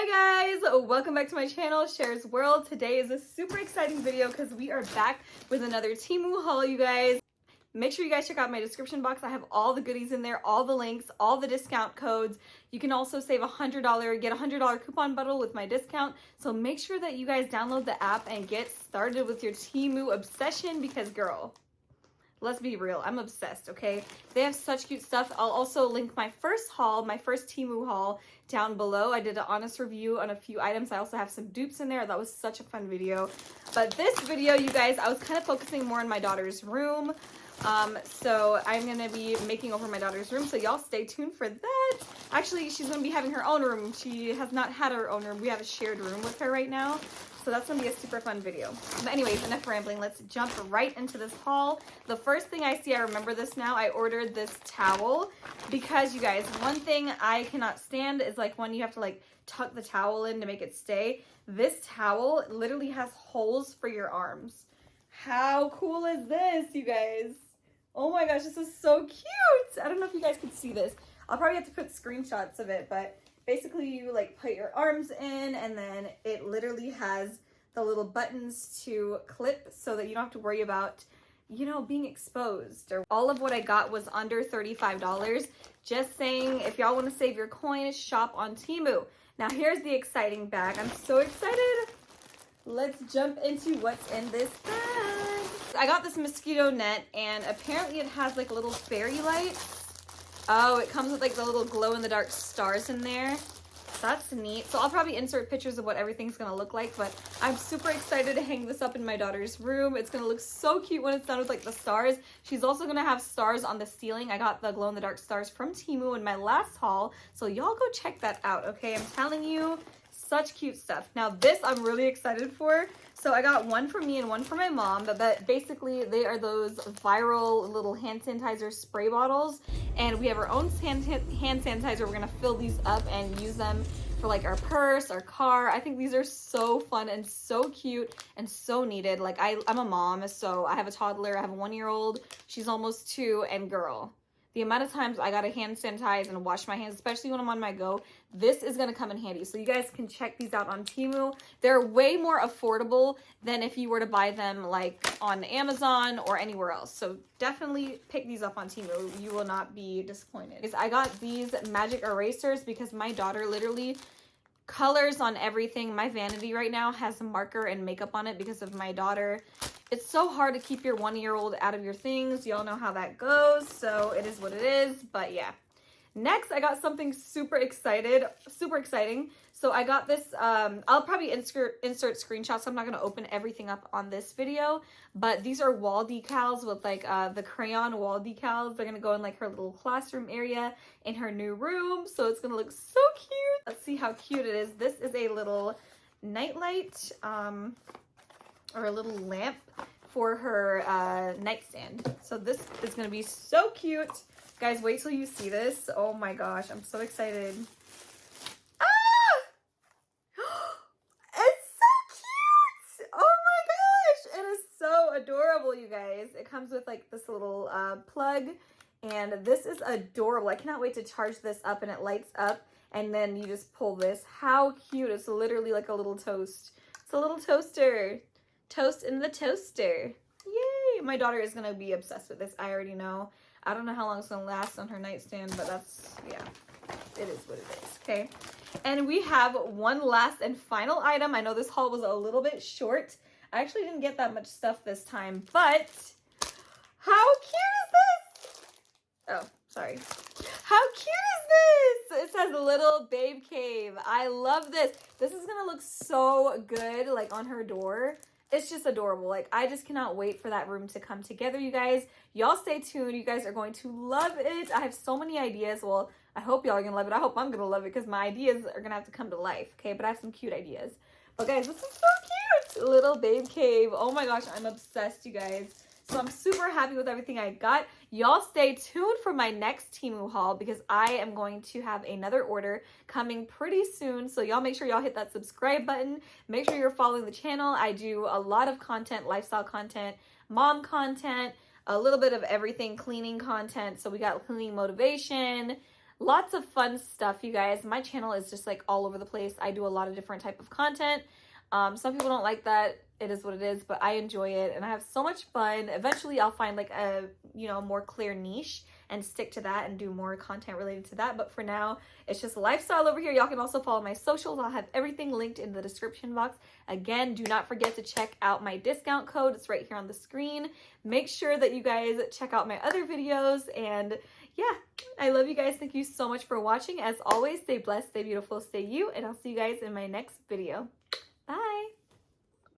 Hi guys, welcome back to my channel, Cher's World. Today is a super exciting video because we are back with another TEMU haul, you guys. Make sure you guys check out my description box. I have all the goodies in there, all the links, all the discount codes. You can also save $100, get a $100 coupon bundle with my discount. So make sure that you guys download the app and get started with your TEMU obsession because girl, let's be real, I'm obsessed, okay? They have such cute stuff. I'll also link my first haul, my first TEMU haul down below. I did an honest review on a few items. I also have some dupes in there. That was such a fun video. But this video, you guys, I was kind of focusing more on my daughter's room. So I'm going to be making over my daughter's room. So y'all stay tuned for that. Actually, she's going to be having her own room. She has not had her own room. We have a shared room with her right now. So that's going to be a super fun video. But anyways, enough rambling. Let's jump right into this haul. The first thing I see, I remember this now, I ordered this towel because you guys, one thing I cannot stand is like when you have to like tuck the towel in to make it stay. This towel literally has holes for your arms. How cool is this, you guys? Oh my gosh, this is so cute. I don't know if you guys can see this. I'll probably have to put screenshots of it, but basically you like put your arms in and then it literally has the little buttons to clip so that you don't have to worry about, you know, being exposed. Or all of what I got was under $35. Just saying, if y'all want to save your coins, shop on TEMU. Now here's the exciting bag. I'm so excited. Let's jump into what's in this bag. I got this mosquito net and apparently it has like a little fairy light. Oh, it comes with like the little glow-in-the-dark stars in there. That's neat. So I'll probably insert pictures of what everything's gonna look like, but I'm super excited to hang this up in my daughter's room. It's gonna look so cute when it's done with like the stars. She's also gonna have stars on the ceiling. I got the glow-in-the-dark stars from TEMU in my last haul, so y'all go check that out, okay? I'm telling you, such cute stuff. Now this I'm really excited for. So I got one for me and one for my mom, but basically they are those viral little hand sanitizer spray bottles, and we have our own hand sanitizer. We're gonna fill these up and use them for like our purse, our car. I think these are so fun and so cute and so needed. Like I'm a mom, so I have a toddler. I have a 1-year-old. She's almost 2, and girl, the amount of times I gotta hand sanitize and wash my hands, especially when I'm on my go, this is gonna come in handy. So you guys can check these out on TEMU. They're way more affordable than if you were to buy them like on Amazon or anywhere else. So definitely pick these up on TEMU. You will not be disappointed. I got these magic erasers because my daughter literally colors on everything. My vanity right now has marker and makeup on it because of my daughter. It's so hard to keep your 1-year-old out of your things. Y'all know how that goes, so it is what it is. But yeah, next I got something super exciting. So I got this, I'll probably insert screenshots. I'm not going to open everything up on this video, but these are wall decals with like the crayon wall decals. They're going to go in like her little classroom area in her new room, so it's going to look so cute. Let's see how cute it is. This is a little nightlight, or a little lamp for her nightstand. So this is gonna be so cute. Guys, wait till you see this. Oh my gosh, I'm so excited. Ah! It's so cute! Oh my gosh! It is so adorable, you guys. It comes with like this little plug, and this is adorable. I cannot wait to charge this up, and it lights up, and then you just pull this. How cute. It's literally like a little toast. It's a little toaster. Toast in the toaster. Yay! My daughter is gonna be obsessed with this. I already know. I don't know how long it's gonna last on her nightstand, but that's, yeah, it is what it is, okay? And we have one last and final item. I know this haul was a little bit short. I actually didn't get that much stuff this time, but how cute is this? Oh, sorry. How cute is this? It says Little Babe Cave. I love this. This is gonna look so good like on her door. It's just adorable. Like, I just cannot wait for that room to come together, you guys. Y'all stay tuned. You guys are going to love it. I have so many ideas. Well, I hope y'all are gonna love it. I hope I'm gonna love it because my ideas are gonna have to come to life, okay? But I have some cute ideas. But guys, this is so cute. Little Babe Cave. Oh my gosh, I'm obsessed, you guys. So I'm super happy with everything I got. Y'all stay tuned for my next TEMU haul because I am going to have another order coming pretty soon. So y'all make sure y'all hit that subscribe button. Make sure you're following the channel. I do a lot of content, lifestyle content, mom content, a little bit of everything, cleaning content. So we got cleaning motivation, lots of fun stuff, you guys. My channel is just like all over the place. I do a lot of different type of content. Some people don't like that. It is what it is, but I enjoy it and I have so much fun. Eventually I'll find like a, you know, more clear niche and stick to that and do more content related to that. But for now, it's just lifestyle over here. Y'all can also follow my socials. I'll have everything linked in the description box. Again, do not forget to check out my discount code. It's right here on the screen. Make sure that you guys check out my other videos. And yeah, I love you guys. Thank you so much for watching. As always, stay blessed, stay beautiful, stay you, and I'll see you guys in my next video.